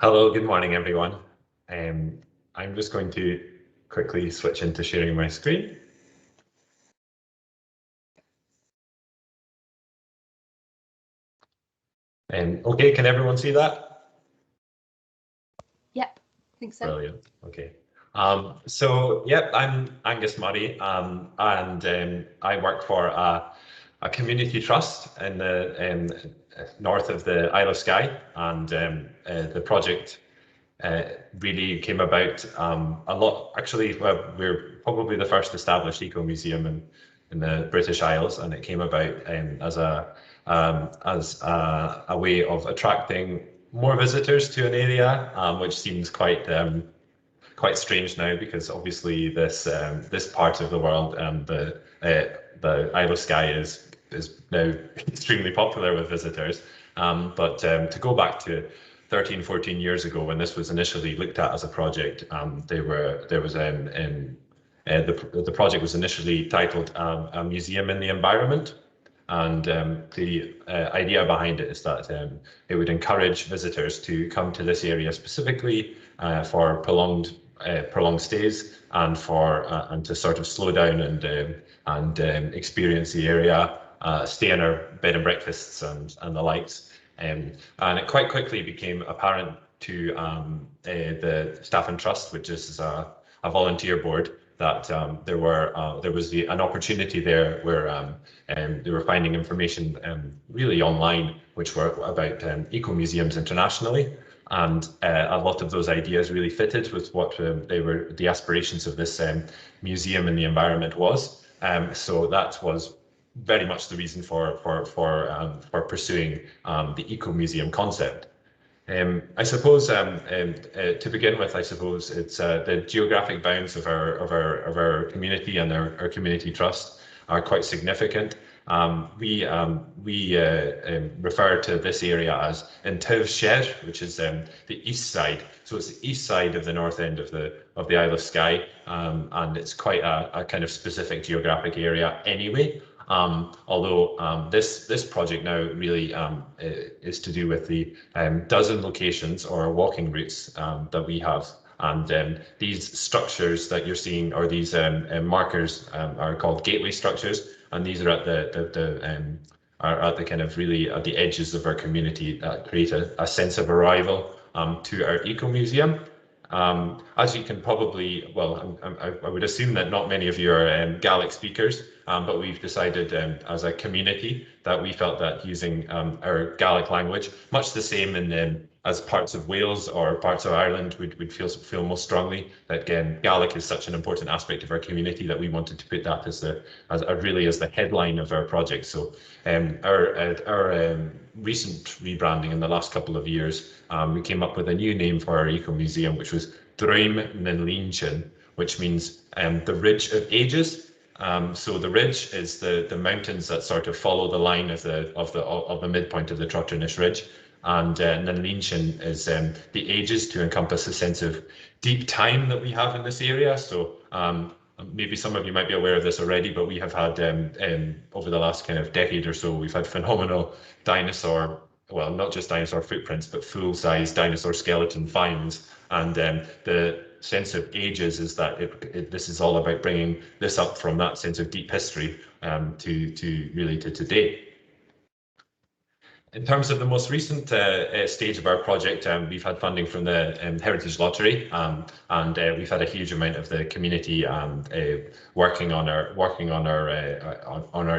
Hello, good morning, everyone. I'm just going to quickly switch into sharing my screen. Okay, can everyone see that? Yep, I think so. Brilliant. Okay. Yep, I'm Angus Murray, and I work for a community trust in the north of the Isle of Skye, and the project really came about a lot. Actually, well, we're probably the first established eco-museum in the British Isles, and it came about as a way of attracting more visitors to an area, which seems quite strange now, because obviously this part of the world and the Isle of Skye is now extremely popular with visitors. But to go back to 13, 14 years ago, when this was initially looked at as a project, the project was initially titled A Museum in the Environment. And the idea behind it is that it would encourage visitors to come to this area specifically for prolonged stays, and to sort of slow down and experience the area, stay in our bed and breakfasts and the likes. And it quite quickly became apparent to the Staff and Trust, which is a volunteer board, that there was an opportunity there where they were finding information really online, which were about ecomuseums internationally, and a lot of those ideas really fitted with what the aspirations of this museum in the environment was. So that was very much the reason for pursuing the ecomuseum concept. I suppose to begin with, I suppose it's the geographic bounds of our community and our community trust are quite significant. We refer to this area as Intiv Sher, which is the east side. So it's the east side of the north end of the Isle of Skye, and it's quite a kind of specific geographic area anyway. Although this project now really is to do with the dozen locations or walking routes that we have. And these structures that you're seeing, or these markers, are called gateway structures, and these are at the kind of really at the edges of our community that create a sense of arrival to our ecomuseum. As you can probably, well, I would assume that not many of you are Gaelic speakers, but we've decided as a community that we felt that using our Gaelic language, much the same as parts of Wales or parts of Ireland would feel most strongly, that again, Gaelic is such an important aspect of our community that we wanted to put that as the headline of our project. So our recent rebranding in the last couple of years, we came up with a new name for our ecomuseum, which was Droim na Línchin, which means the Ridge of Ages. So the ridge is the mountains that sort of follow the line of the midpoint of the Trotternish Ridge, and na Línchin is the ages, to encompass a sense of deep time that we have in this area. So maybe some of you might be aware of this already, but we have had over the last kind of decade or so, we've had phenomenal dinosaur, well, not just dinosaur footprints, but full-size dinosaur skeleton finds. And the sense of ages is that this is all about bringing this up from that sense of deep history to really to today. In terms of the most recent stage of our project, we've had funding from the Heritage Lottery, and we've had a huge amount of the community working on our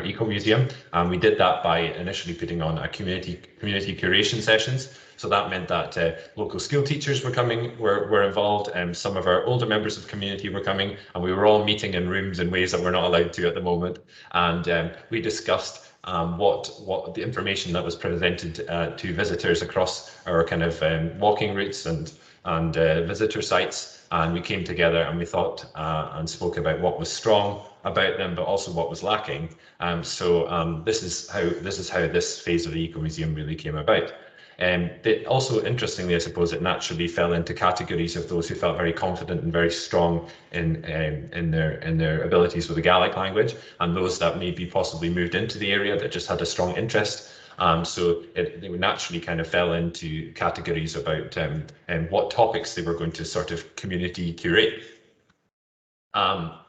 ecomuseum. And we did that by initially putting on a community curation sessions. So that meant that local school teachers were involved, and some of our older members of the community were coming, and we were all meeting in rooms in ways that we're not allowed to at the moment. And we discussed what the information that was presented to visitors across our kind of walking routes and visitor sites, and we came together and we thought and spoke about what was strong about them, but also what was lacking. So this is how this phase of the ecomuseum really came about. Also, interestingly, I suppose it naturally fell into categories of those who felt very confident and very strong in their abilities with the Gaelic language, and those that maybe possibly moved into the area that just had a strong interest. So they naturally kind of fell into categories about what topics they were going to sort of community curate.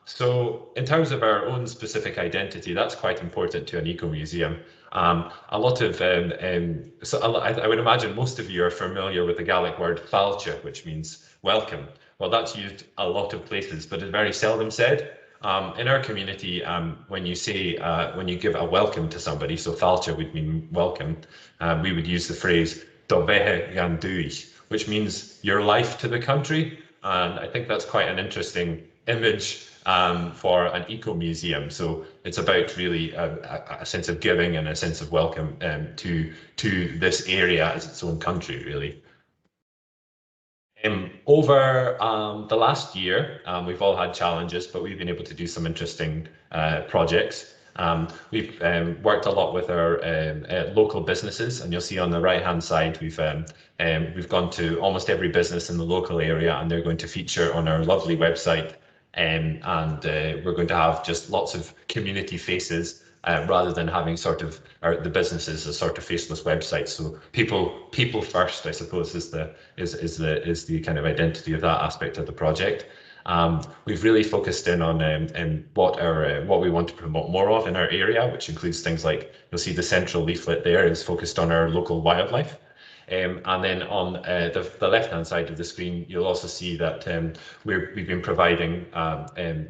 So in terms of our own specific identity, that's quite important to an eco-museum. A lot of, I would imagine most of you are familiar with the Gaelic word fáilte, which means welcome. Well, that's used a lot of places, but it's very seldom said. In our community, when you say, when you give a welcome to somebody, so fáilte would mean welcome, we would use the phrase do bheithe gan dúich, which means your life to the country. And I think that's quite an interesting image for an eco-museum. So it's about really a sense of giving and a sense of welcome to this area as its own country, really. Over the last year, we've all had challenges, but we've been able to do some interesting projects. We've worked a lot with our local businesses, and you'll see on the right-hand side, we've gone to almost every business in the local area, and they're going to feature on our lovely website. And we're going to have just lots of community faces rather than having sort of the businesses as sort of faceless websites. So people first, I suppose, is the kind of identity of that aspect of the project. We've really focused in on what we want to promote more of in our area, which includes things like, you'll see the central leaflet there is focused on our local wildlife. And then on the left-hand side of the screen, you'll also see that we've been providing,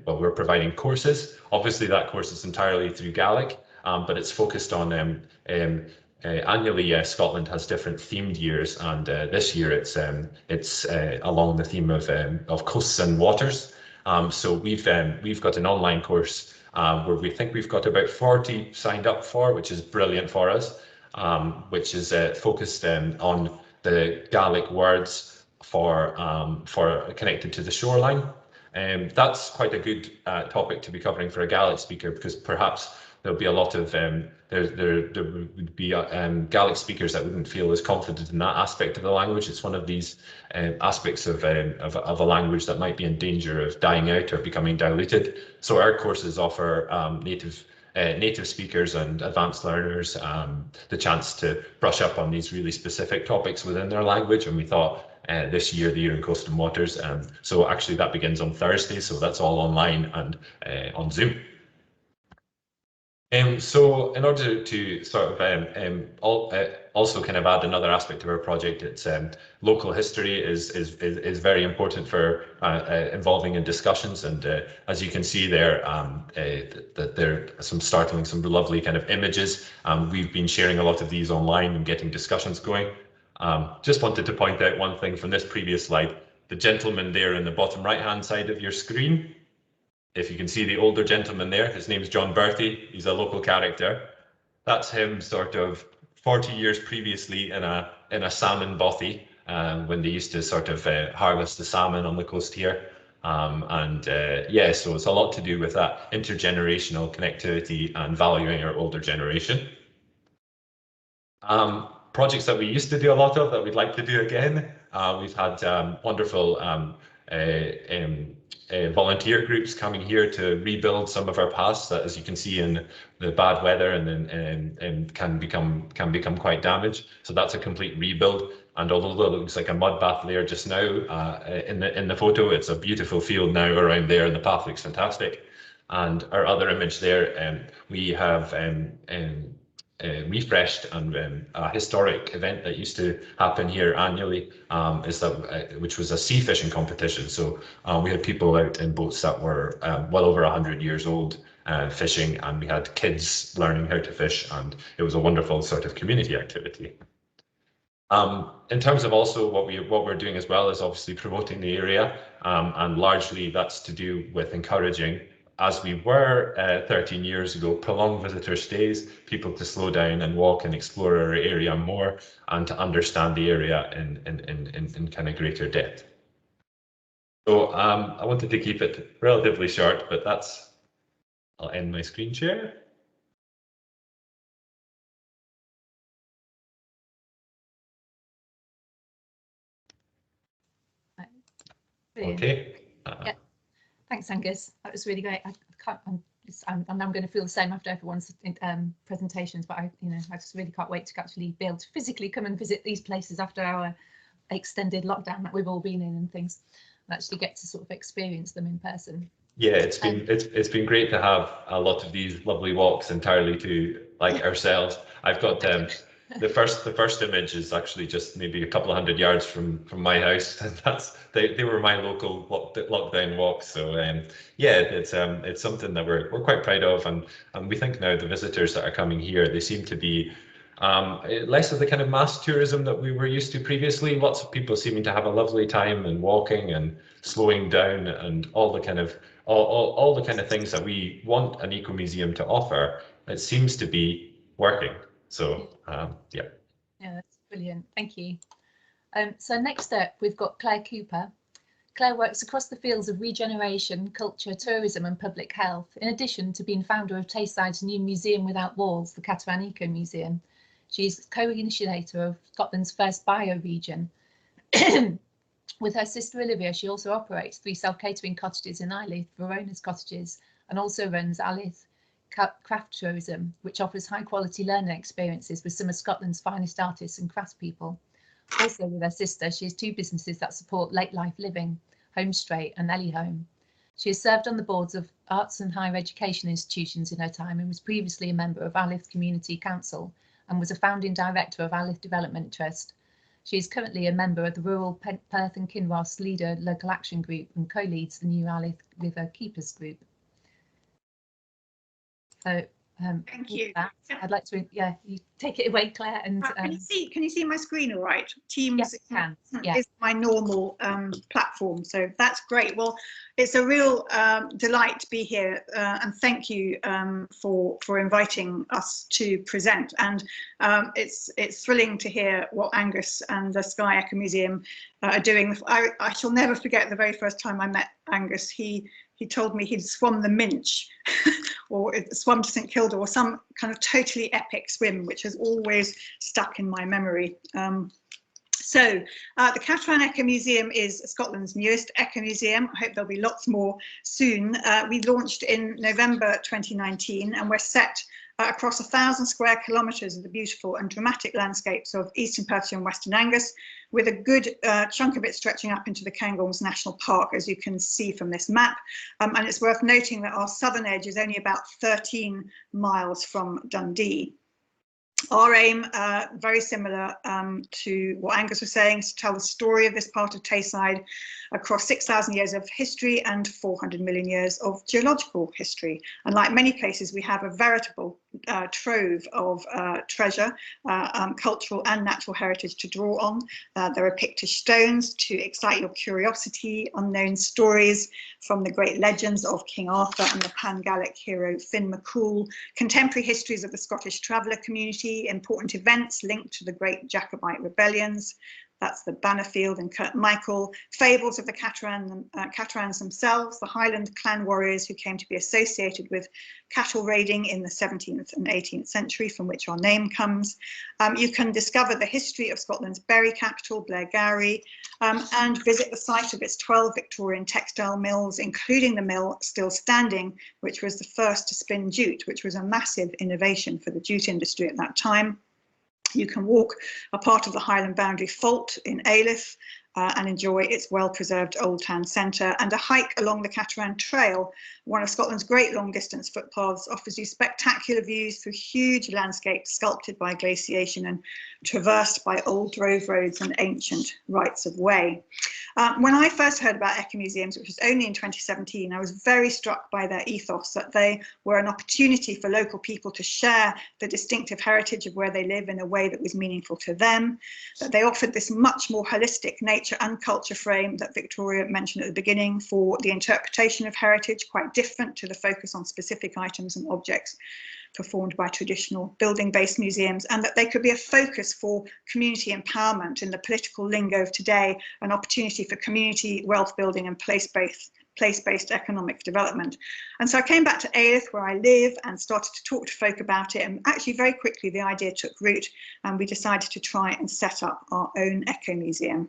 we're providing courses. Obviously, that course is entirely through Gaelic, but it's focused on annually. Scotland has different themed years, and this year it's along the theme of coasts and waters. So we've got an online course where we think we've got about 40 signed up for, which is brilliant for us. Which is focused on the Gaelic words for connected to the shoreline. That's quite a good topic to be covering for a Gaelic speaker, because perhaps there'll be a lot of there would be Gaelic speakers that wouldn't feel as confident in that aspect of the language. It's one of these aspects of a language that might be in danger of dying out or becoming diluted. So our courses offer native speakers and advanced learners the chance to brush up on these really specific topics within their language. And we thought this year, the Year in Coast and Waters, so actually that begins on Thursday, so that's all online and on Zoom. So in order to sort of also kind of add another aspect of our project, it's local history is very important for involving in discussions, and as you can see there, that there are some lovely kind of images. We've been sharing a lot of these online and getting discussions going. Just wanted to point out one thing from this previous slide. The gentleman there in the bottom right-hand side of your screen, if you can see the older gentleman there, his name's John Bertie. He's a local character. That's him sort of 40 years previously in a salmon bothy, when they used to sort of harvest the salmon on the coast here. Yeah, so it's a lot to do with that intergenerational connectivity and valuing our older generation. Projects that we used to do a lot of that we'd like to do again. We've had wonderful volunteer groups coming here to rebuild some of our paths that, as you can see, in the bad weather and can become quite damaged. So that's a complete rebuild. And although it looks like a mud bath there just now in the photo, it's a beautiful field now around there, and the path looks fantastic. And our other image there, we have refreshed and a historic event that used to happen here annually, which was a sea fishing competition. So we had people out in boats that were well over 100 years old fishing, and we had kids learning how to fish, and it was a wonderful sort of community activity. In terms of also what we're doing as well is obviously promoting the area, and largely that's to do with encouraging, as we were 13 years ago, prolonged visitor stays, people to slow down and walk and explore our area more, and to understand the area in kind of greater depth. So I wanted to keep it relatively short, but I'll end my screen share. Brilliant. Okay. Yeah. Thanks, Angus. That was really great. I'm and I'm going to feel the same after everyone's presentations, but I just really can't wait to actually be able to physically come and visit these places after our extended lockdown that we've all been in and things, and actually get to sort of experience them in person. Yeah, it's been great to have a lot of these lovely walks entirely to like ourselves. I've got the first image is actually just maybe a couple of 100 yards from my house, and they were my local lockdown walks. So yeah, it's something that we're quite proud of, and we think now the visitors that are coming here, they seem to be less of the kind of mass tourism that we were used to previously. Lots of people seeming to have a lovely time and walking and slowing down and all the kind of things that we want an eco-museum to offer. It seems to be working. So yeah. Yeah, that's brilliant. Thank you. So next up, we've got Claire Cooper. Claire works across the fields of regeneration, culture, tourism and public health, in addition to being founder of Tayside's new museum without walls, the Cateran Ecomuseum. She's co-initiator of Scotland's first bioregion. With her sister Olivia, she also operates 3 self-catering cottages in Islith, Verona's Cottages, and also runs Islith Craft Tourism, which offers high-quality learning experiences with some of Scotland's finest artists and craftspeople. Also with her sister, she has 2 businesses that support late life living, Home Straight and Ellie Home. She has served on the boards of arts and higher education institutions in her time and was previously a member of Islith Community Council and was a founding director of Islith Development Trust. She is currently a member of the Rural Perth and Kinross Leader Local Action Group and co-leads the new Islith River Keepers Group. So thank you. I'd like to, you take it away, Claire. And can you see my screen all right? Teams is my normal platform, so that's great. Well, it's a real delight to be here, and thank you for inviting us to present. And it's thrilling to hear what Angus and the Skye Ecomuseum are doing. I shall never forget the very first time I met Angus. He told me he'd swum the Minch or swum to St Kilda or some kind of totally epic swim, which has always stuck in my memory. So the Cateran Ecomuseum is Scotland's newest ecomuseum. I hope there'll be lots more soon. We launched in November 2019 and we're set across 1,000 square kilometres of the beautiful and dramatic landscapes of Eastern Perthshire and Western Angus, with a good chunk of it stretching up into the Cairngorms National Park, as you can see from this map. And it's worth noting that our southern edge is only about 13 miles from Dundee. Our aim, very similar to what Angus was saying, is to tell the story of this part of Tayside across 6,000 years of history and 400 million years of geological history. And like many places, we have a veritable trove of treasure, cultural and natural heritage to draw on. There are Pictish stones to excite your curiosity, unknown stories from the great legends of King Arthur and the Pan-Gallic hero Finn McCool, contemporary histories of the Scottish traveller community, important events linked to the great Jacobite rebellions. That's the Bannerfield and Kirkmichael, fables of the Caterans themselves, the Highland clan warriors who came to be associated with cattle raiding in the 17th and 18th century, from which our name comes. You can discover the history of Scotland's berry capital, Blairgowrie, and visit the site of its 12 Victorian textile mills, including the mill still standing, which was the first to spin jute, which was a massive innovation for the jute industry at that time. You can walk a part of the Highland Boundary Fault in Ailith and enjoy its well-preserved Old Town Centre, and a hike along the Cateran Trail, one of Scotland's great long-distance footpaths, offers you spectacular views through huge landscapes sculpted by glaciation and traversed by old drove roads and ancient rights of way. When I first heard about ecomuseums, which was only in 2017, I was very struck by their ethos, that they were an opportunity for local people to share the distinctive heritage of where they live in a way that was meaningful to them, that they offered this much more holistic nature and culture frame that Victoria mentioned at the beginning for the interpretation of heritage, quite different to the focus on specific items and objects performed by traditional building-based museums, and that they could be a focus for community empowerment in the political lingo of today, an opportunity for community wealth building and place-based economic development. And so I came back to Ailith, where I live, and started to talk to folk about it, and actually very quickly the idea took root and we decided to try and set up our own ecomuseum.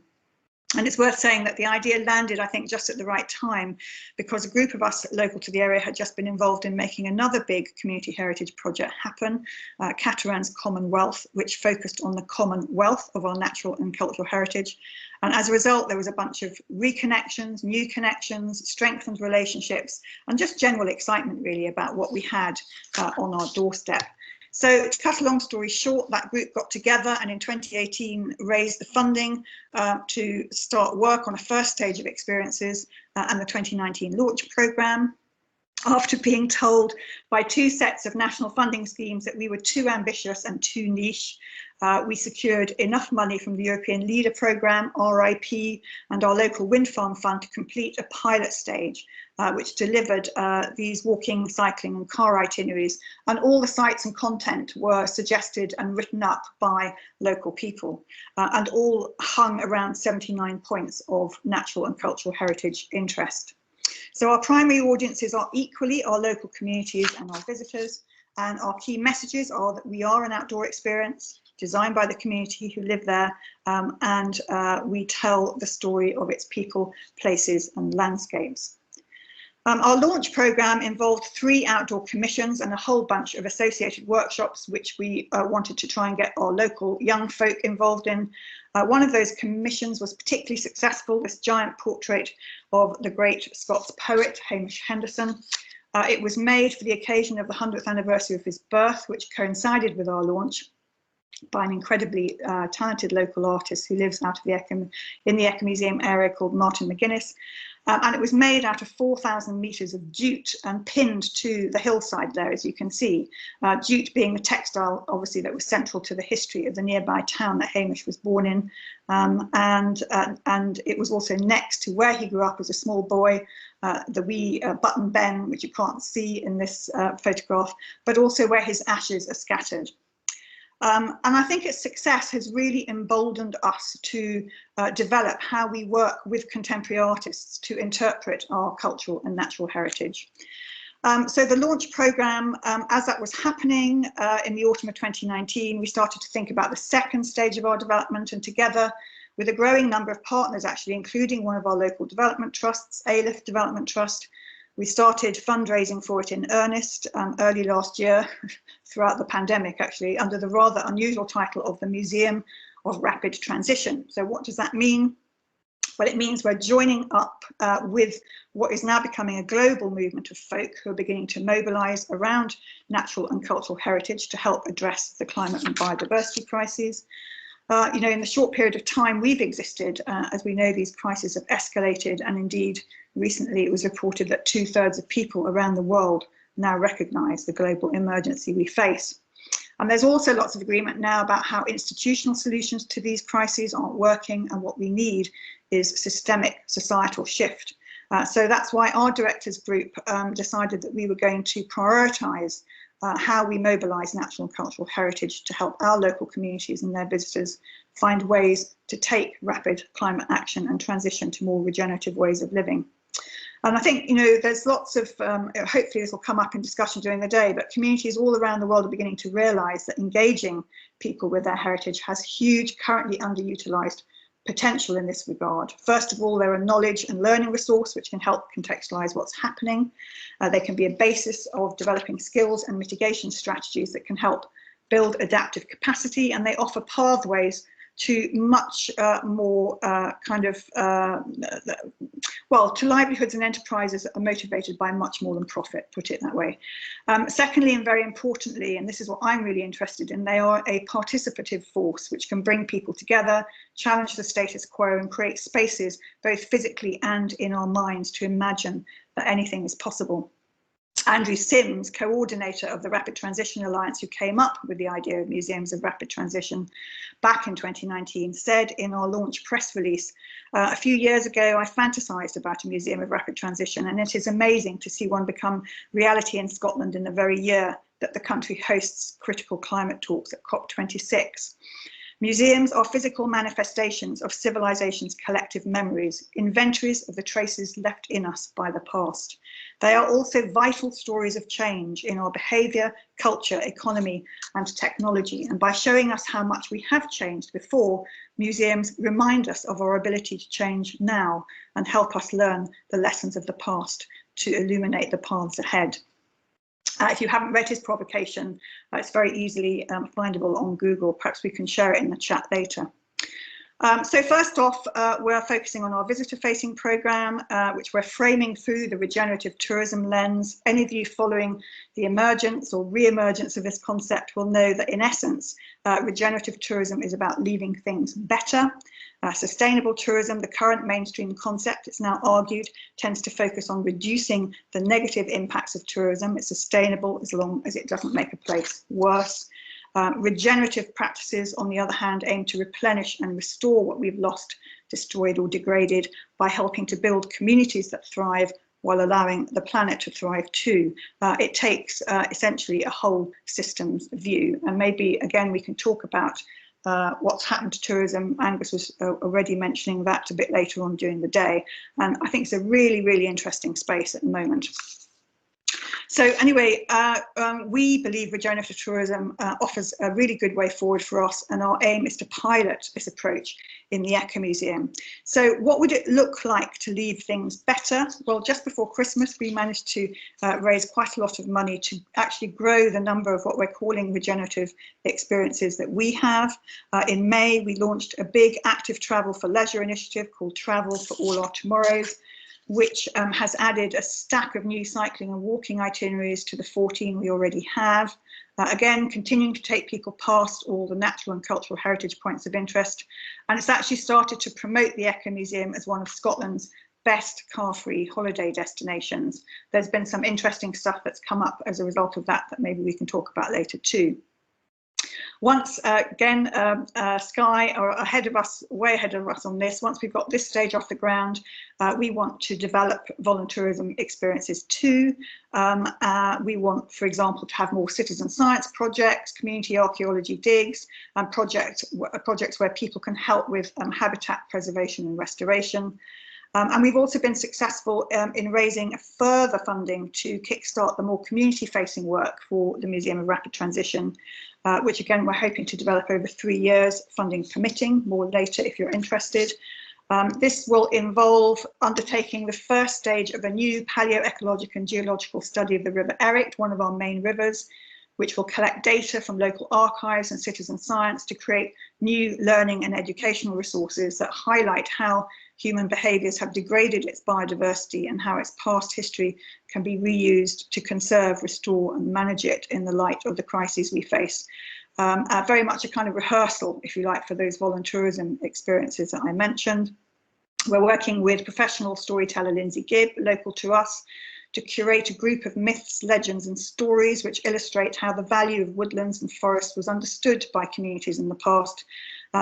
And it's worth saying that the idea landed, I think, just at the right time, because a group of us local to the area had just been involved in making another big community heritage project happen, Cateran's Commonwealth, which focused on the common wealth of our natural and cultural heritage. And as a result, there was a bunch of reconnections, new connections, strengthened relationships, and just general excitement really about what we had on our doorstep. So to cut a long story short, that group got together and in 2018 raised the funding to start work on a first stage of experiences and the 2019 launch programme. After being told by two sets of national funding schemes that we were too ambitious and too niche, we secured enough money from the European Leader Programme, RIP, and our local wind farm fund to complete a pilot stage, which delivered these walking, cycling and car itineraries. And all the sites and content were suggested and written up by local people, and all hung around 79 points of natural and cultural heritage interest. So our primary audiences are equally our local communities and our visitors, and our key messages are that we are an outdoor experience designed by the community who live there, and we tell the story of its people, places and landscapes. Our launch programme involved 3 outdoor commissions and a whole bunch of associated workshops, which we wanted to try and get our local young folk involved in. One of those commissions was particularly successful, this giant portrait of the great Scots poet, Hamish Henderson. It was made for the occasion of the 100th anniversary of his birth, which coincided with our launch, by an incredibly talented local artist who lives out of in the Ecomuseum area called Martin McGuinness. And it was made out of 4,000 metres of jute and pinned to the hillside there, as you can see. Jute being the textile, obviously, that was central to the history of the nearby town that Hamish was born in. And it was also next to where he grew up as a small boy, the wee Button Ben, which you can't see in this photograph, but also where his ashes are scattered. And I think its success has really emboldened us to develop how we work with contemporary artists to interpret our cultural and natural heritage. So the launch programme, as that was happening in the autumn of 2019, we started to think about the second stage of our development, and together with a growing number of partners, actually, including one of our local development trusts, Ailith Development Trust, we started fundraising for it in earnest early last year, throughout the pandemic, actually, under the rather unusual title of the Museum of Rapid Transition. So what does that mean? Well, it means we're joining up with what is now becoming a global movement of folk who are beginning to mobilise around natural and cultural heritage to help address the climate and biodiversity crises. You know, in the short period of time we've existed, as we know, these crises have escalated, and indeed recently it was reported that 2/3 of people around the world now recognise the global emergency we face. And there's also lots of agreement now about how institutional solutions to these crises aren't working, and what we need is systemic societal shift. So that's why our directors group decided that we were going to prioritise how we mobilise natural and cultural heritage to help our local communities and their visitors find ways to take rapid climate action and transition to more regenerative ways of living. And I think, you know, there's lots of, hopefully this will come up in discussion during the day, but communities all around the world are beginning to realise that engaging people with their heritage has huge, currently underutilised potential in this regard. First of all, they're a knowledge and learning resource which can help contextualise what's happening. They can be a basis of developing skills and mitigation strategies that can help build adaptive capacity, and they offer pathways to much more well, to livelihoods and enterprises that are motivated by much more than profit, put it that way. Secondly, and very importantly, and this is what I'm really interested in, they are a participative force which can bring people together, challenge the status quo and create spaces both physically and in our minds to imagine that anything is possible. Andrew Sims, coordinator of the Rapid Transition Alliance, who came up with the idea of museums of rapid transition back in 2019, said in our launch press release, a few years ago, I fantasised about a museum of rapid transition, and it is amazing to see one become reality in Scotland in the very year that the country hosts critical climate talks at COP26. Museums are physical manifestations of civilization's collective memories, inventories of the traces left in us by the past. They are also vital stories of change in our behaviour, culture, economy and technology. And by showing us how much we have changed before, museums remind us of our ability to change now and help us learn the lessons of the past to illuminate the paths ahead. If you haven't read his provocation, it's very easily findable on Google. Perhaps we can share it in the chat later. So first off, we're focusing on our visitor-facing programme, which we're framing through the regenerative tourism lens. Any of you following the emergence or re-emergence of this concept will know that in essence, regenerative tourism is about leaving things better. Sustainable tourism, the current mainstream concept, it's now argued, tends to focus on reducing the negative impacts of tourism. It's sustainable as long as it doesn't make a place worse. Regenerative practices, on the other hand, aim to replenish and restore what we've lost, destroyed or degraded by helping to build communities that thrive while allowing the planet to thrive too. It takes essentially a whole systems view, and maybe again we can talk about what's happened to tourism. Angus was already mentioning that a bit later on during the day, and I think it's a really, really interesting space at the moment. So anyway, we believe regenerative tourism offers a really good way forward for us, and our aim is to pilot this approach in the Ecomuseum. So what would it look like to leave things better? Well, just before Christmas, we managed to raise quite a lot of money to actually grow the number of what we're calling regenerative experiences that we have. In May, we launched a big active travel for leisure initiative called Travel for All Our Tomorrows, which has added a stack of new cycling and walking itineraries to the 14 we already have. Again, continuing to take people past all the natural and cultural heritage points of interest. And it's actually started to promote the Ecomuseum as one of Scotland's best car-free holiday destinations. There's been some interesting stuff that's come up as a result of that maybe we can talk about later too. Once again, Skye are ahead of us, way ahead of us on this. Once we've got this stage off the ground, we want to develop volunteerism experiences too. We want, for example, to have more citizen science projects, community archaeology digs, and projects where people can help with habitat preservation and restoration. And we've also been successful in raising further funding to kickstart the more community-facing work for the Museum of Rapid Transition, which again we're hoping to develop over 3 years, funding permitting, more later if you're interested. This will involve undertaking the first stage of a new paleoecological and geological study of the River Ericht, one of our main rivers, which will collect data from local archives and citizen science to create new learning and educational resources that highlight how human behaviours have degraded its biodiversity and how its past history can be reused to conserve, restore and manage it in the light of the crises we face. Very much a kind of rehearsal, if you like, for those volunteerism experiences that I mentioned. We're working with professional storyteller Lindsay Gibb, local to us, to curate a group of myths, legends and stories which illustrate how the value of woodlands and forests was understood by communities in the past,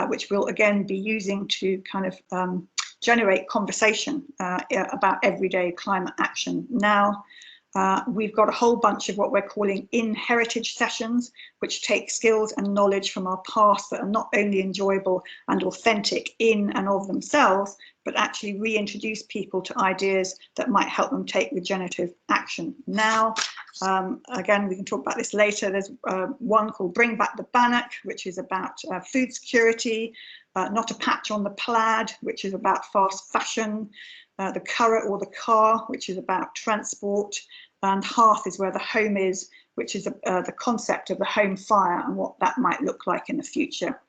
which we'll again be using to kind of generate conversation about everyday climate action now. We've got a whole bunch of what we're calling in-heritage sessions, which take skills and knowledge from our past that are not only enjoyable and authentic in and of themselves, but actually reintroduce people to ideas that might help them take regenerative action now. Again, we can talk about this later. There's one called Bring Back the Bannock, which is about food security, Not a Patch on the Plaid, which is about fast fashion, the Curragh or the Car, which is about transport, and Hearth is where the home is, which is the concept of the home fire and what that might look like in the future.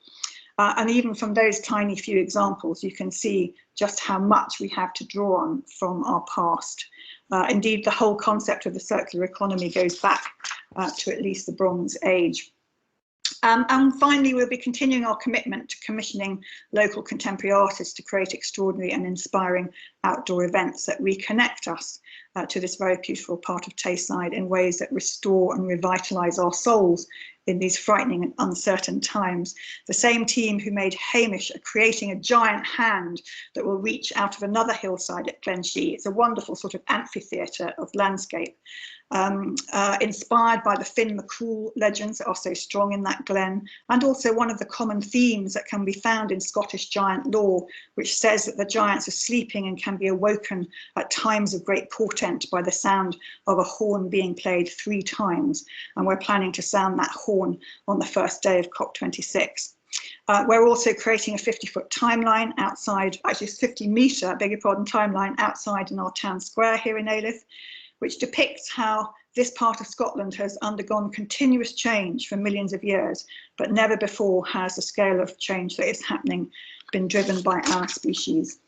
And even from those tiny few examples, you can see just how much we have to draw on from our past. Indeed, the whole concept of the circular economy goes back to at least the Bronze Age. And finally, we'll be continuing our commitment to commissioning local contemporary artists to create extraordinary and inspiring outdoor events that reconnect us to this very beautiful part of Tayside in ways that restore and revitalise our souls in these frightening and uncertain times. The same team who made Hamish creating a giant hand that will reach out of another hillside at Glenshee. It's a wonderful sort of amphitheatre of landscape. Inspired by the Finn McCool legends that are so strong in that glen, and also one of the common themes that can be found in Scottish giant lore, which says that the giants are sleeping and can be awoken at times of great portent by the sound of a horn being played 3 times. And we're planning to sound that horn on the first day of COP26. We're also creating a 50-foot timeline outside, actually it's 50-metre, beg your pardon, timeline outside in our town square here in Alyth, which depicts how this part of Scotland has undergone continuous change for millions of years, but never before has the scale of change that is happening been driven by our species.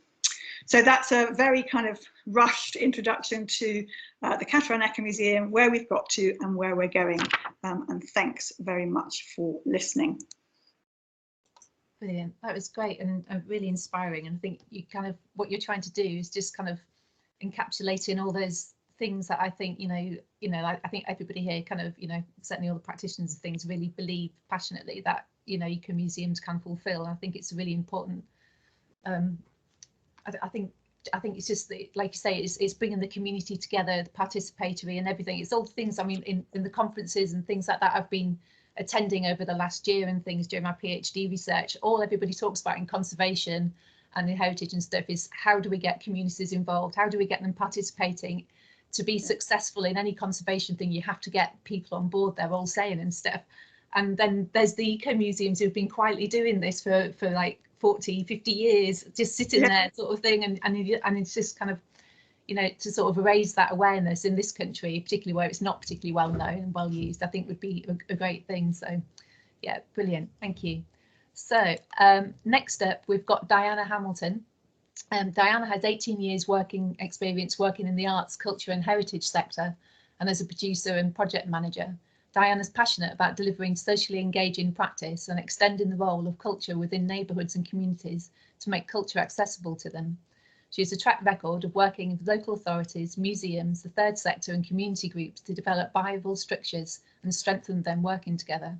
So that's a very kind of rushed introduction to the Cateran Ecomuseum, where we've got to and where we're going. And thanks very much for listening. Brilliant. That was great and really inspiring. And I think you kind of, what you're trying to do is just kind of encapsulating all those things that I think, I think everybody here kind of, certainly all the practitioners of things really believe passionately that, ecomuseums can fulfill. And I think it's really important. I think it's just that, like you say, it's bringing the community together, the participatory and everything. It's all things, I mean, in the conferences and things like that I've been attending over the last year and things during my PhD research, all everybody talks about in conservation and in heritage and stuff is how do we get communities involved? How do we get them participating? To be successful in any conservation thing, you have to get people on board, they're all saying and stuff. And then there's the ecomuseums who've been quietly doing this for like 40, 50 years, just sitting there sort of thing. And it's just kind of, to sort of raise that awareness in this country, particularly where it's not particularly well known and well used, I think would be a great thing. So yeah, brilliant. Thank you. So next up, we've got Diana Hamilton. Diana has 18 years experience working in the arts, culture and heritage sector and as a producer and project manager. Diana's passionate about delivering socially engaging practice and extending the role of culture within neighbourhoods and communities to make culture accessible to them. She has a track record of working with local authorities, museums, the third sector and community groups to develop viable structures and strengthen them working together.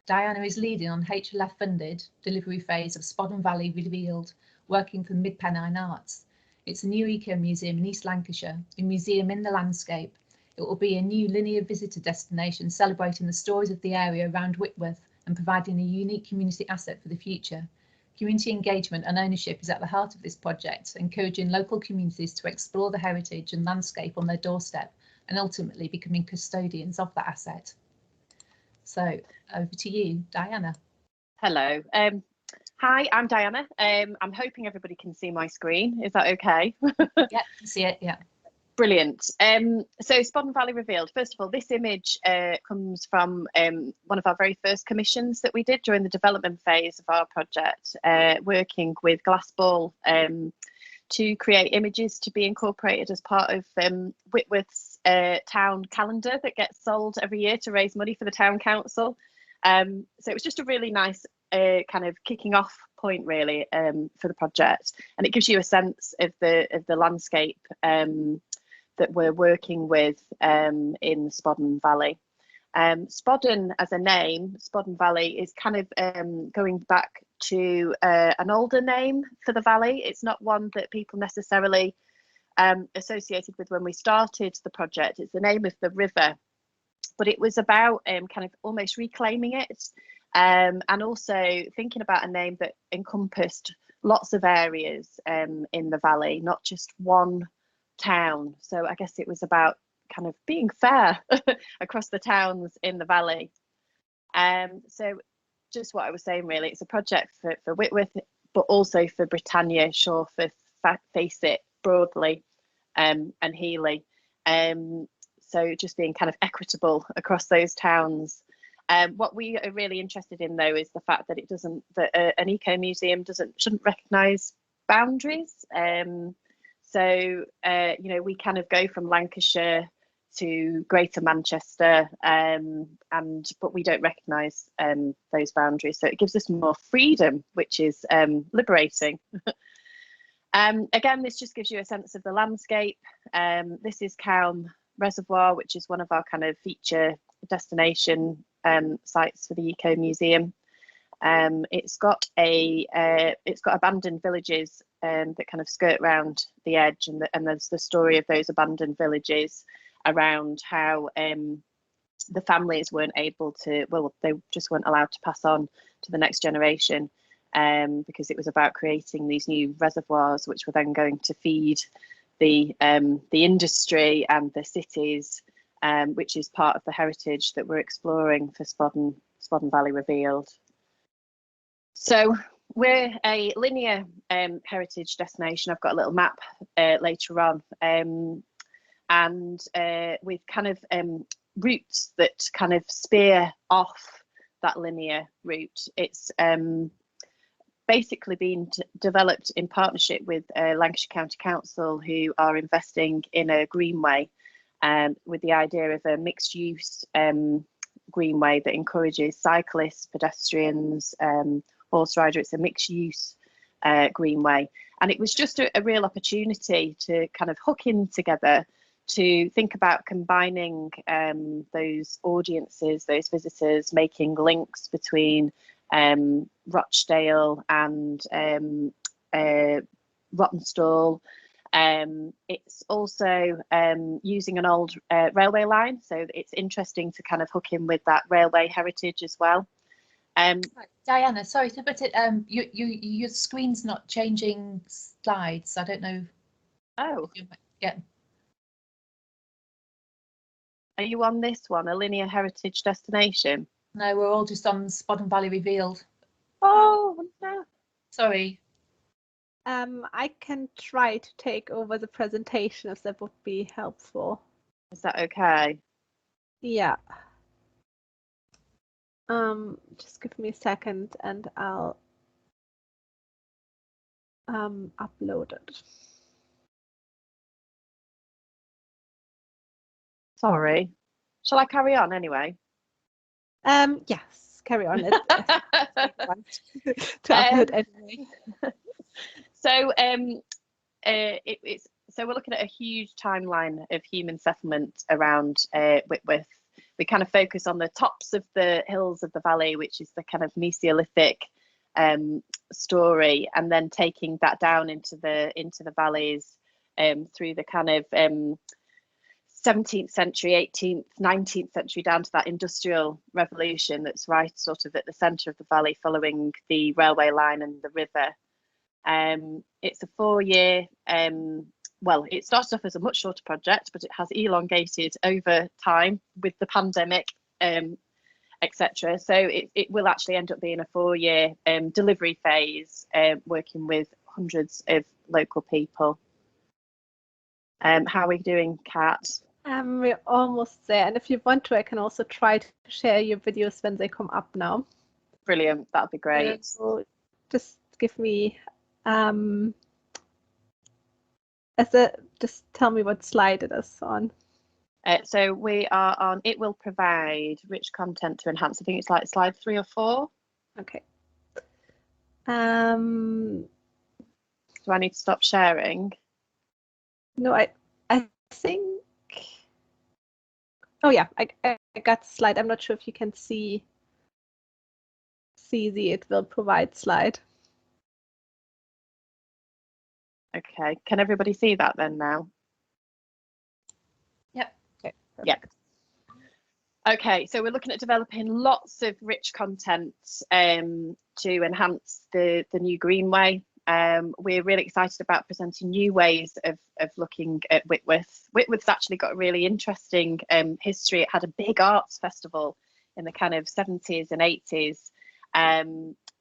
Diana is leading on HLF funded delivery phase of Spodden Valley Revealed, working for Mid-Pennine Arts. It's a new eco-museum in East Lancashire, a museum in the landscape. It will be a new linear visitor destination celebrating the stories of the area around Whitworth and providing a unique community asset for the future. Community engagement and ownership is at the heart of this project, encouraging local communities to explore the heritage and landscape on their doorstep and ultimately becoming custodians of that asset. So over to you, Diana. Hello. Hi, I'm Diana. I'm hoping everybody can see my screen. Is that okay? Yeah, can see it. Yeah. Brilliant. So Spodden Valley Revealed. First of all, this image comes from one of our very first commissions that we did during the development phase of our project, working with Glassball to create images to be incorporated as part of Whitworth's town calendar that gets sold every year to raise money for the town council. So it was just a really nice kind of kicking off point really for the project, and it gives you a sense of the landscape that we're working with in the Spodden Valley. Spodden as a name, Spodden Valley, is kind of going back to an older name for the valley. It's not one that people necessarily associated with when we started the project. It's the name of the river, but it was about kind of almost reclaiming it and also thinking about a name that encompassed lots of areas in the valley, not just one town. So I guess it was about kind of being fair across the towns in the valley. So just what I was saying really, it's a project for Whitworth, but also for Britannia, Shawforth, Faceit, Broadley and Healy. So just being kind of equitable across those towns. What we are really interested in though is the fact that an eco-museum shouldn't recognise boundaries. So we kind of go from Lancashire to Greater Manchester, but we don't recognise those boundaries. So it gives us more freedom, which is liberating. Again, this just gives you a sense of the landscape. This is Cairn Reservoir, which is one of our kind of feature destination sites for the Ecomuseum. It's got abandoned villages that kind of skirt around the edge, and there's the story of those abandoned villages around how the families weren't able to, well, they just weren't allowed to pass on to the next generation, because it was about creating these new reservoirs which were then going to feed the industry and the cities, which is part of the heritage that we're exploring for Spodden Valley Revealed. So we're a linear heritage destination. I've got a little map later on, and with kind of routes that kind of spear off that linear route. It's basically been developed in partnership with Lancashire County Council, who are investing in a greenway, with the idea of a mixed use greenway that encourages cyclists, pedestrians, horse rider. It's a mixed use greenway, and it was just a real opportunity to kind of hook in together to think about combining those audiences, those visitors, making links between Rochdale and Rottenstall. It's also using an old railway line, so it's interesting to kind of hook in with that railway heritage as well. Diana, sorry to put it, your screen's not changing slides. I don't know. Oh, yeah. Are you on this one, a linear heritage destination? No, we're all just on Spodden Valley Revealed. Oh, no. Sorry. I can try to take over the presentation if that would be helpful. Is that okay? Yeah. Just give me a second and I'll upload it. Sorry. Shall I carry on anyway? Yes, carry on. To upload anyway. So so we're looking at a huge timeline of human settlement around Whitworth. We kind of focus on the tops of the hills of the valley, which is the kind of Mesolithic story, and then taking that down into the valleys through the kind of 17th century, 18th, 19th century, down to that industrial revolution that's right sort of at the centre of the valley, following the railway line and the river. It's a 4-year, well, it started off as a much shorter project, but it has elongated over time with the pandemic, etc. So it will actually end up being a 4-year delivery phase, working with hundreds of local people. How are we doing, Kat? We're almost there, and if you want to, I can also try to share your videos when they come up now. Brilliant, that'd be great. So just give me just tell me what slide it is on. So we are on, it will provide rich content to enhance. I think it's like slide 3 or 4. Okay. Do I need to stop sharing? No, I think. Oh yeah, I got the slide. I'm not sure if you can see the it will provide slide. Okay, can everybody see that then now? Yep. Okay. Yeah. Okay, so we're looking at developing lots of rich content to enhance the new greenway. We're really excited about presenting new ways of looking at Whitworth. Whitworth's actually got a really interesting history. It had a big arts festival in the kind of 70s and 80s.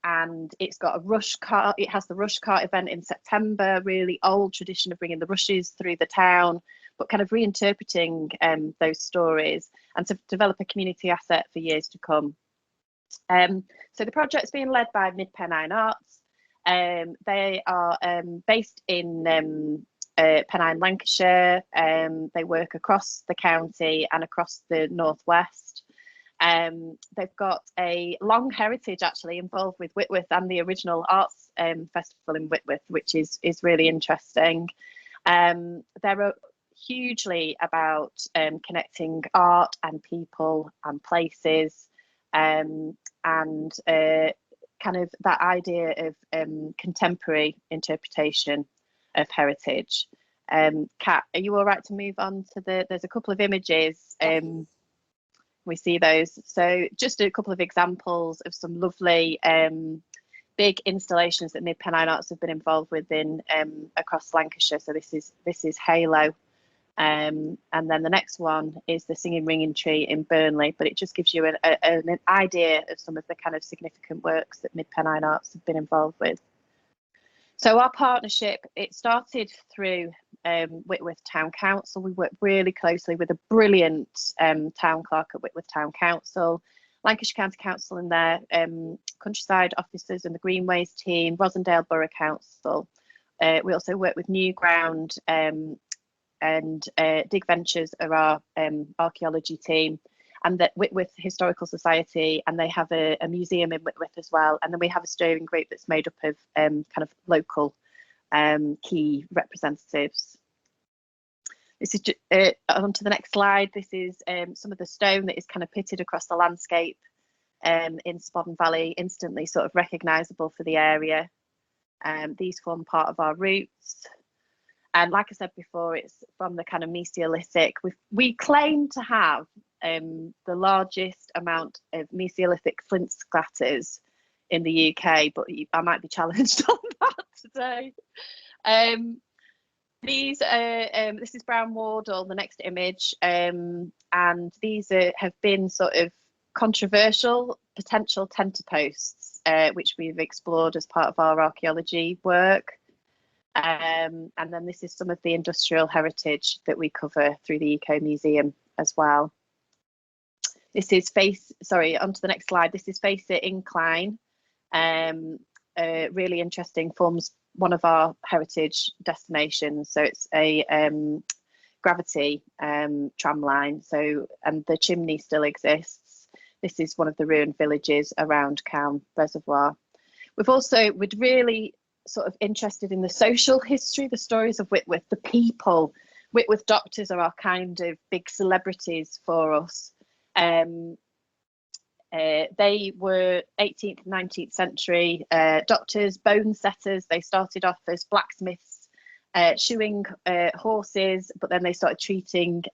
And it's got a rush cart. It has the rush cart event in September, really old tradition of bringing the rushes through the town, but kind of reinterpreting those stories and to develop a community asset for years to come. So the project's being led by Mid Pennine Arts. They are based in Pennine, Lancashire. They work across the county and across the northwest. They've got a long heritage actually involved with Whitworth and the original arts festival in Whitworth, which is really interesting. They're hugely about connecting art and people and places, and kind of that idea of contemporary interpretation of heritage. Kat, are you all right to move on to there's a couple of images, we see those. So just a couple of examples of some lovely big installations that Mid Pennine Arts have been involved with in across Lancashire. So this is Halo. And then the next one is the Singing Ringing Tree in Burnley, but it just gives you an idea of some of the kind of significant works that Mid Pennine Arts have been involved with. So our partnership, it started through Whitworth Town Council. We work really closely with a brilliant town clerk at Whitworth Town Council, Lancashire County Council and their countryside officers and the Greenways team, Rosendale Borough Council. We also work with Newground and Dig Ventures are our archaeology team, and the Whitworth Historical Society, and they have a museum in Whitworth as well. And then we have a steering group that's made up of kind of local key representatives. This is on to the next slide. This is some of the stone that is kind of pitted across the landscape in Spodden Valley, instantly sort of recognisable for the area. These form part of our routes. And like I said before, it's from the kind of Mesolithic. We claim to have the largest amount of Mesolithic flint scatters in the UK, but I might be challenged on that today. This is Brown Wardle, the next image, and these have been sort of controversial potential tenter posts, which we've explored as part of our archaeology work. And then this is some of the industrial heritage that we cover through the Ecomuseum as well. This is onto the next slide. This is Face It Incline. Really interesting, forms one of our heritage destinations. So it's a gravity tram line. So, and the chimney still exists. This is one of the ruined villages around Calne Reservoir. We're really sort of interested in the social history, the stories of Whitworth, the people. Whitworth doctors are our kind of big celebrities for us. They were 18th, 19th century doctors, bone setters. They started off as blacksmiths, shoeing horses, but then they started treating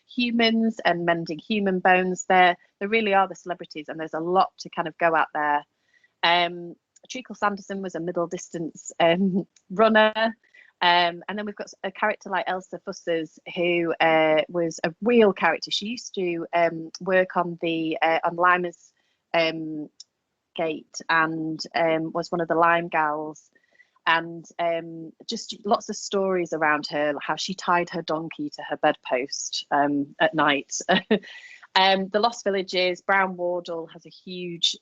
humans and mending human bones. They really are the celebrities, and there's a lot to kind of go out there. Treacle Sanderson was a middle distance runner. And then we've got a character like Elsa Fussers, who was a real character. She used to work on the on Limer's Gate and was one of the Lime Gals. And just lots of stories around her, how she tied her donkey to her bedpost at night. The Lost Villages, Brown Wardle has a huge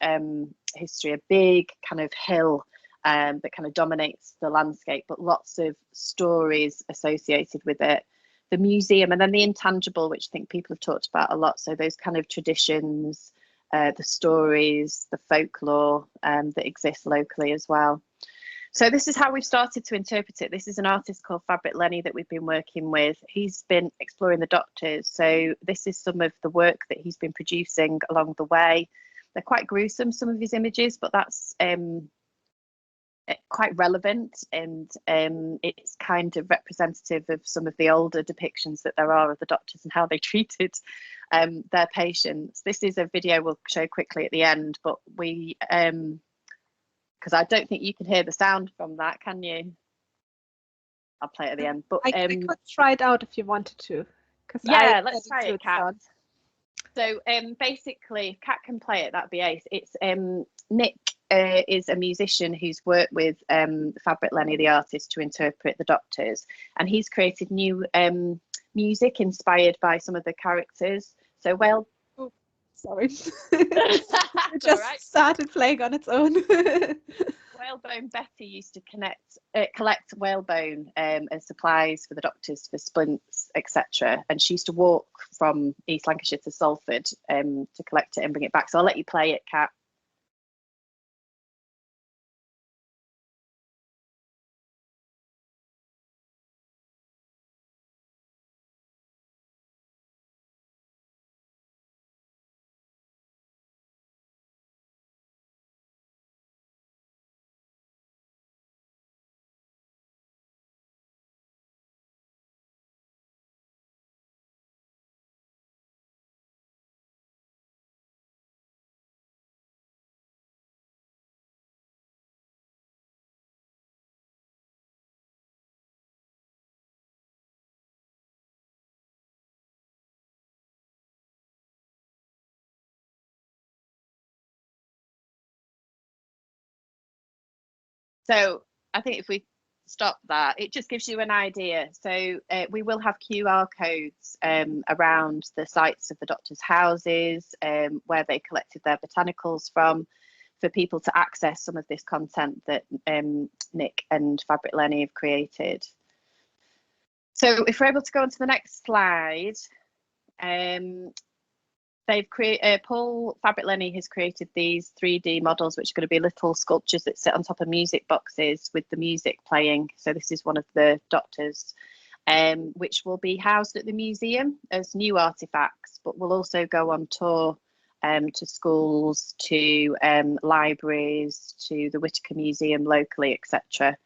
history, a big kind of hill that kind of dominates the landscape, but lots of stories associated with it. The museum, and then the intangible, which I think people have talked about a lot. So those kind of traditions, the stories, the folklore that exists locally as well. So this is how we've started to interpret it. This is an artist called Fabric Lenny that we've been working with. He's been exploring the doctors. So this is some of the work that he's been producing along the way. They're quite gruesome, some of his images, but that's quite relevant, and it's kind of representative of some of the older depictions that there are of the doctors and how they treated their patients. This is a video we'll show quickly at the end, but we because I don't think you can hear the sound from that, can you? I'll play it at the end. But I could try it out if you wanted to. Yeah, let's try it, Kat. So basically, Kat can play it, that'd be ace. It's Nick is a musician who's worked with Fabric Lenny, the artist, to interpret the doctors, and he's created new music inspired by some of the characters. So sorry. It just started playing on its own. Whalebone Betty used to collect whalebone as supplies for the doctors for splints, etc. And she used to walk from East Lancashire to Salford to collect it and bring it back. So I'll let you play it, Kat. So I think if we stop that, it just gives you an idea. So we will have QR codes around the sites of the doctors' houses, where they collected their botanicals from, for people to access some of this content that Nick and Fabric Lenny have created. So if we're able to go on to the next slide, they've created, Paul Fabric Lenny has created these 3D models, which are going to be little sculptures that sit on top of music boxes with the music playing. So this is one of the doctors, which will be housed at the museum as new artifacts, but will also go on tour to schools, to libraries, to the Whitaker Museum locally, etc.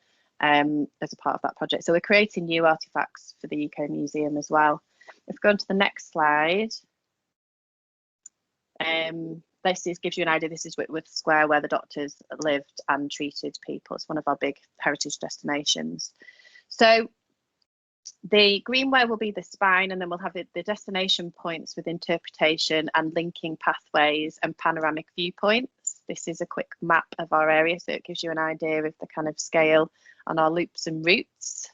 As a part of that project. So we're creating new artifacts for the UK Museum as well. If we go on to the next slide. This gives you an idea. This is Whitworth Square, where the doctors lived and treated people. It's one of our big heritage destinations. So the greenway will be the spine, and then we'll have the destination points with interpretation and linking pathways and panoramic viewpoints. This is a quick map of our area, so it gives you an idea of the kind of scale on our loops and routes.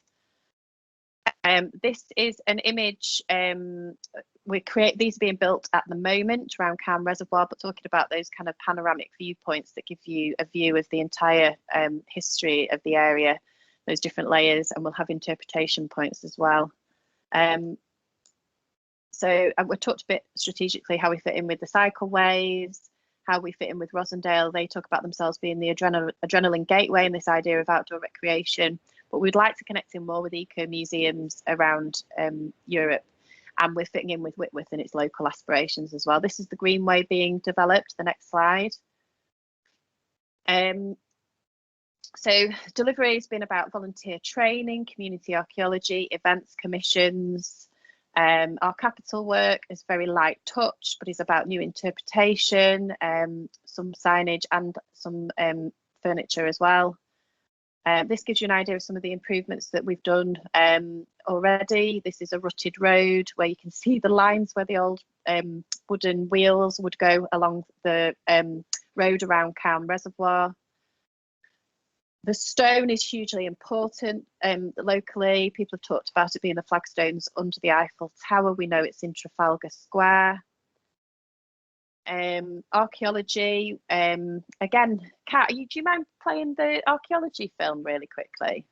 This is an image. These are being built at the moment around Calne Reservoir, but talking about those kind of panoramic viewpoints that give you a view of the entire history of the area, those different layers, and we'll have interpretation points as well. So we talked a bit strategically how we fit in with the cycleways, how we fit in with Rosendale. They talk about themselves being the adrenaline gateway and this idea of outdoor recreation, but we'd like to connect in more with eco-museums around Europe, and we're fitting in with Whitworth and its local aspirations as well. This is the Greenway being developed, the next slide. So delivery has been about volunteer training, community archaeology, events, commissions. Our capital work is very light touch, but is about new interpretation, some signage and some furniture as well. This gives you an idea of some of the improvements that we've done already. This is a rutted road where you can see the lines where the old wooden wheels would go along the road around Calne Reservoir. The stone is hugely important locally. People have talked about it being the flagstones under the Eiffel Tower. We know it's in Trafalgar Square. Archaeology, again, Kat, do you mind playing the archaeology film really quickly?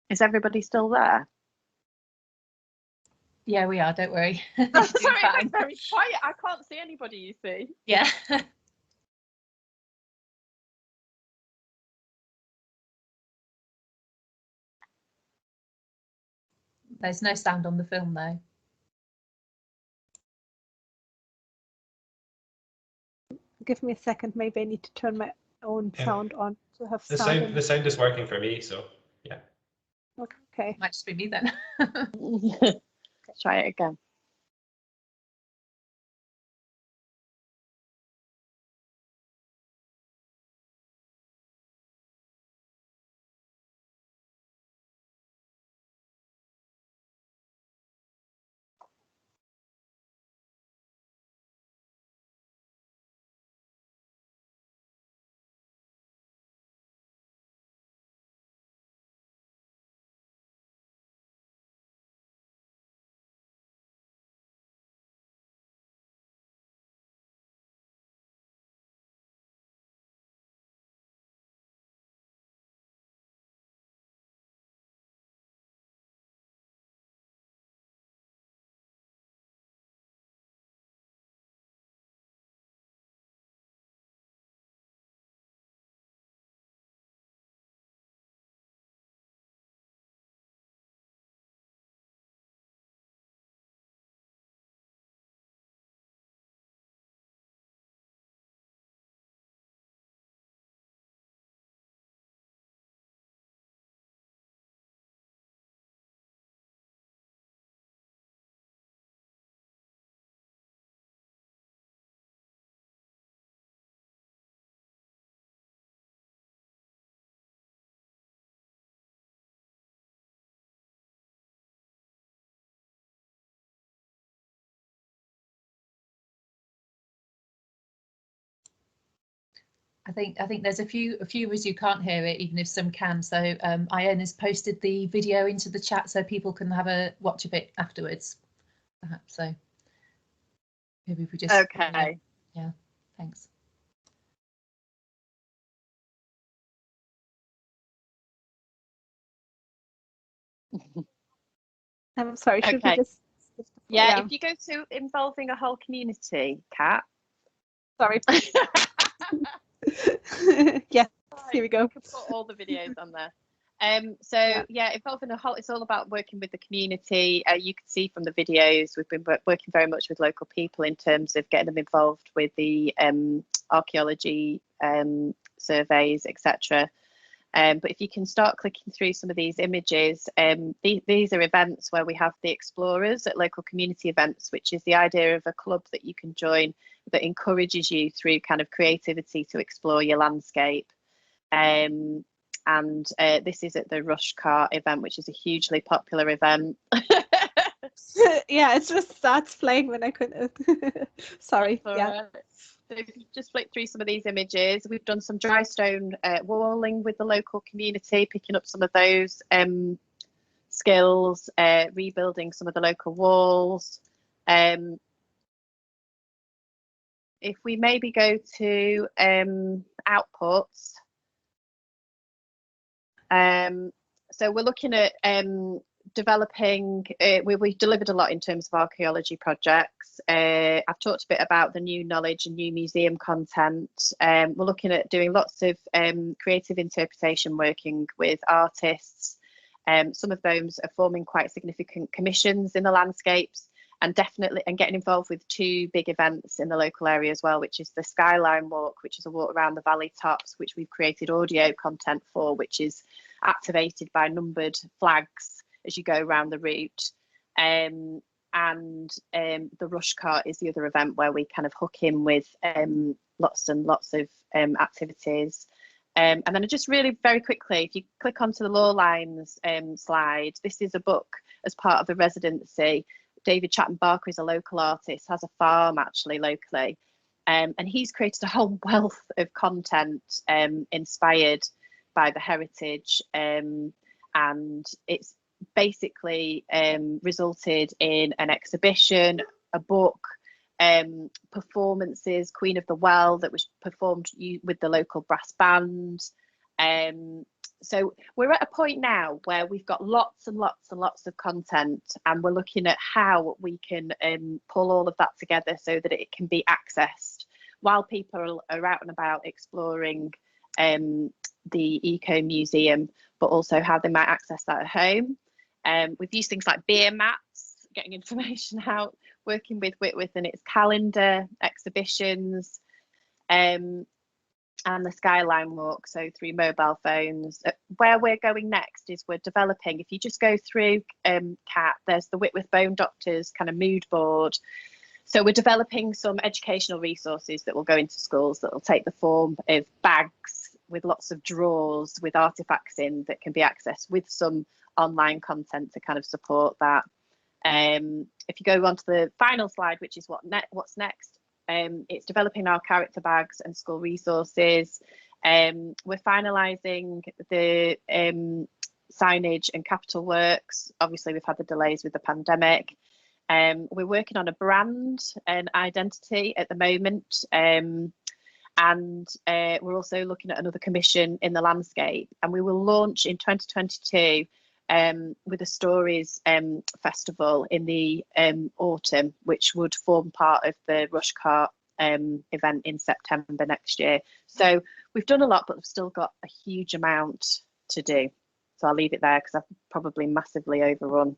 Is everybody still there? Yeah, we are, don't worry. Sorry, it's very quiet. I can't see anybody, you see. Yeah. There's no sound on the film though. Give me a second. Maybe I need to turn my own sound on to have the sound. The sound is working for me, so yeah. Okay. Might just be me then. Let's try it again. I think there's a few viewers who can't hear it, even if some can. So Ian has posted the video into the chat so people can have a watch of it afterwards, perhaps. So maybe if we just okay. Yeah, thanks. I'm sorry. Should we Okay. just? Yeah, if you go to involving a whole community, Kat. Sorry. Yes, here we go. We can put all the videos on there. So yeah, involving a whole, it's all about working with the community. You can see from the videos, we've been working very much with local people in terms of getting them involved with the archaeology surveys, etc. But if you can start clicking through some of these images, these are events where we have the explorers at local community events, which is the idea of a club that you can join that encourages you through kind of creativity to explore your landscape. And this is at the Rush Cart event, which is a hugely popular event. Yeah, it just starts playing when I couldn't. Sorry. Yeah. So if you just flick through some of these images, we've done some dry stone walling with the local community, picking up some of those skills, rebuilding some of the local walls. If we maybe go to outputs, so we're looking at developing, we've delivered a lot in terms of archaeology projects. I've talked a bit about the new knowledge and new museum content. We're looking at doing lots of creative interpretation, working with artists. Some of those are forming quite significant commissions in the landscapes, and definitely getting involved with two big events in the local area as well, which is the Skyline Walk, which is a walk around the valley tops, which we've created audio content for, which is activated by numbered flags as you go around the route. And the Rush Cart is the other event where we kind of hook in with lots and lots of activities. And then just really very quickly, if you click onto the Law Lines slide, this is a book as part of the residency. David Chapman Barker is a local artist, has a farm actually locally, and he's created a whole wealth of content inspired by the heritage, and it's basically resulted in an exhibition, a book, performances, Queen of the Well, that was performed with the local brass band. So we're at a point now where we've got lots and lots and lots of content, and we're looking at how we can pull all of that together so that it can be accessed while people are out and about exploring the Ecomuseum, but also how they might access that at home. We've used things like beer mats, getting information out, working with Whitworth and its calendar, exhibitions, and the Skyline Walk, so through mobile phones. Where we're going next is we're developing, if you just go through Kat, there's the Whitworth Bone Doctors kind of mood board. So we're developing some educational resources that will go into schools that will take the form of bags with lots of drawers with artifacts in that can be accessed with some online content to kind of support that. If you go on to the final slide, which is what's next, it's developing our character bags and school resources. We're finalising the signage and capital works. Obviously, we've had the delays with the pandemic. We're working on a brand and identity at the moment. And we're also looking at another commission in the landscape. And we will launch in 2022 with a stories festival in the autumn, which would form part of the Rush Cart event in September next year. So we've done a lot, but we've still got a huge amount to do. So I'll leave it there because I've probably massively overrun.